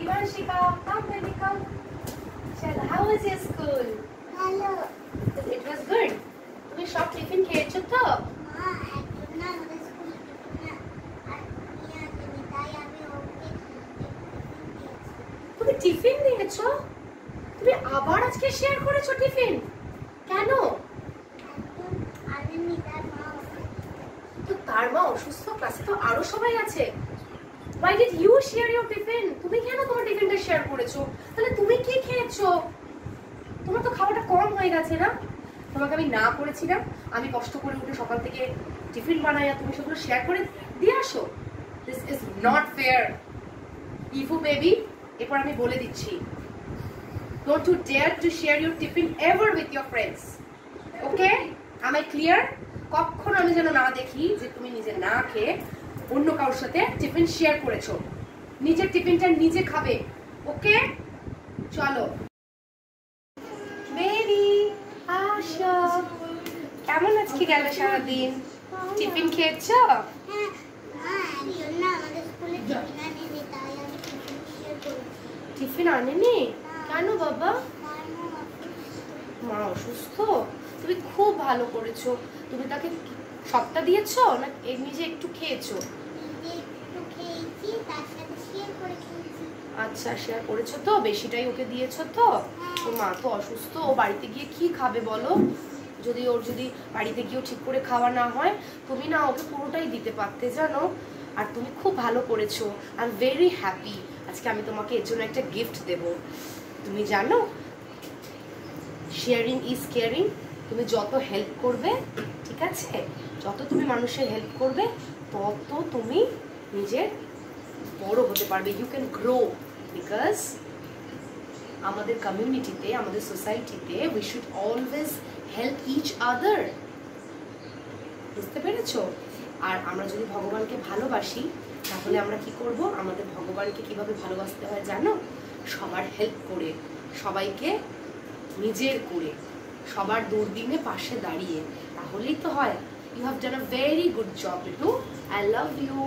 Divanshika, come baby, come. Chalo, how was your school? Hello. It was good. তুমি সব tiffin খেয়েছো তো? মা একজন না আমাদের স্কুলে টিফিন আর নিয়ে আসেনি তাই আমি ওকে তুমি টিফিন দিয়েছো? তুমি আবার আজকে শেয়ার করেছো টিফিন? কেন? আনেনি তার মা তো তার মা অসুস্থ, ক্লাসে তো আরো সবাই আছে। Why did you share your tiffin? তুমি কেন তোমার টিফিনটা শেয়ার করেছো? তাহলে তুমি কি খেয়েছো? তোমার তো খাওয়াটা কম হয়ে গেছে না? তোমাকে আমি না করেছিলাম, আমি কষ্ট করে উঠে সকাল থেকে টিফিন বানাই আর তুমি সেগুলো শেয়ার করে দিয়ে আসো। This is not fair. Ifu baby, এরপর আমি বলে দিচ্ছি, don't you dare to share your tiffin ever with your friends. Okay? Am I clear? কখনো আমি যেন না দেখি যে তুমি নিজে না খেয়ে অন্য কারোর সাথে টিফিন শেয়ার করেছো। নিজের টিফিনটা নিজে খাবে। ওকে? চলো বেবি, আসো। কেমন আজকে গেল সারাদিন? টিফিন খেয়েছো? হ্যাঁ মা একজন না আমাদের স্কুলে টিফিন আনেনি তাই আমি টিফিন শেয়ার করেছি। টিফিন আনেনি? কেন বাবা? তার মা অসুস্থ? তুমি খুব ভালো করেছো। তুমি তাকে সবটা দিয়েছো না এমনি যে একটু খেয়েছো? নিজে একটু খেয়েছি তার সাথে শেয়ার করে খেয়েছি। আচ্ছা, শেয়ার করেছো তো? বেশিটাই ওকে দিয়েছো তো? ওর মা তো অসুস্থ, ও বাড়িতে গিয়ে কি খাবে বলো? যদি বাড়িতে গিয়েও ঠিক করে খাওয়া না হয়, তুমি না ওকে পুরোটাই দিতে পারতে জানো। আর তুমি খুব ভালো করেছো। I am very happy. আজকে আমি তোমাকে এর জন্য একটা গিফট দেব। তুমি জানো, শেয়ারিং ইজ কেয়ারিং। তুমি যত হেল্প করবে, ঠিক আছে, যত তুমি মানুষের হেল্প করবে তত তুমি নিজের বড় হতে পারবে। You can grow. বিকজ আমাদের কমিউনিটিতে, আমাদের সোসাইটিতে we should always help each other. বুঝতে পেরেছো? আর আমরা যদি ভগবানকে ভালোবাসি তাহলে আমরা কি করব? আমাদের ভগবানকে কিভাবে ভালোবাসতে হয় জানো? সবার হেল্প করে, সবাইকে নিজের করে, সবার দুর্দিনে পাশে দাঁড়িয়ে, তাহলেই তো হয়। You have done a very good job, too. I love you.